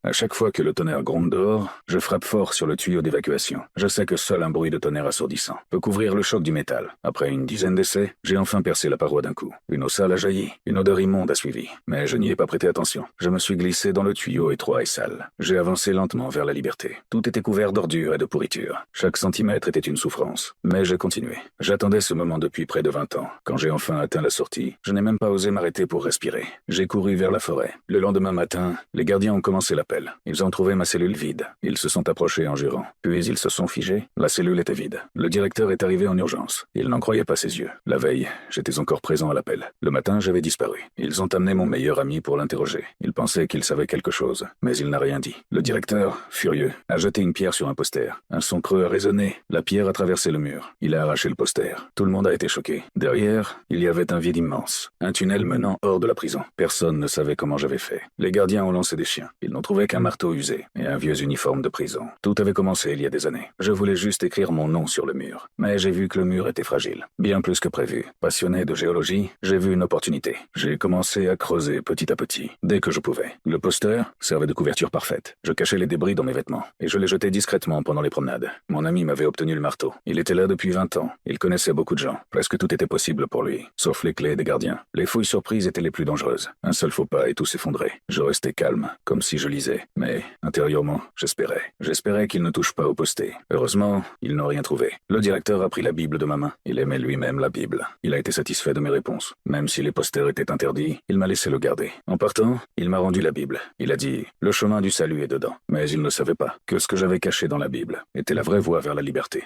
À chaque fois que le tonnerre gronde dehors, je frappe fort sur le tuyau d'évacuation. Je sais que seul un bruit de tonnerre assourdissant peut couvrir le choc du métal. Après une dizaine d'essais, j'ai enfin percé la paroi d'un coup. Une eau sale a jailli, une odeur immonde a suivi. Mais je n'y ai pas prêté attention. Je me suis glissé dans le tuyau étroit et sale. J'ai avancé lentement vers la liberté. Tout était couvert d'ordures et de pourritures. Chaque centimètre était une souffrance. Mais j'ai continué. J'attendais ce moment depuis près de 20 ans. Quand j'ai enfin atteint la sortie, je n'ai même pas osé m'arrêter pour respirer. J'ai couru vers la forêt. Le lendemain matin, les gardiens ont commencé l'appel. Ils ont trouvé ma cellule vide. Ils se sont approchés en jurant. Puis ils se sont figés. La cellule était vide. Le directeur est arrivé en urgence. Il n'en croyait pas ses yeux. La veille, j'étais encore présent à l'appel. Le matin, j'avais disparu. Ils ont amené mon meilleur ami pour l'interroger. Il pensait qu'il savait quelque chose, mais il n'a rien dit. Le directeur, furieux, a jeté une pierre sur un poster. Un son creux a résonné. La pierre a traversé le mur. Il a arraché le poster. Tout le monde a été choqué. Derrière, il y avait un vide immense. Un tunnel menant hors de la prison. Personne ne savait comment j'avais fait. Les gardiens ont lancé des chiens. Ils n'ont trouvé qu'un marteau usé et un vieux uniforme de prison. Tout avait commencé il y a des années. Je voulais juste écrire mon nom sur le mur. Mais j'ai vu que le mur était fragile. Bien plus que prévu. Passionné de géologie, j'ai vu une opportunité. J'ai commencé à creuser petit à petit, dès que je pouvais. Le poster servait de couverture parfaite. Je cachais les débris dans mes vêtements et je les jetais discrètement pendant les promenades. Mon ami m'avait obtenu le marteau. Il était là depuis 20 ans. Il connaissait beaucoup de gens. Presque tout était possible pour lui, sauf les clés des gardiens. Les fouilles surprises étaient les plus dangereuses. Un seul faux pas et tout s'effondrait. Je restais calme, comme si je lisais. Mais, intérieurement, j'espérais. J'espérais qu'il ne touche pas au posté. Heureusement, ils n'ont rien trouvé. Le directeur a pris la Bible de ma main. Il aimait lui-même la Bible. Il a été satisfait de mes réponses. Même si les posters étaient interdits, il m'a laissé le garder. En partant, il m'a rendu la Bible. Il a dit « Le chemin du salut est dedans ». Mais il ne savait pas que ce que j'avais caché dans la Bible était la vraie voie vers la liberté.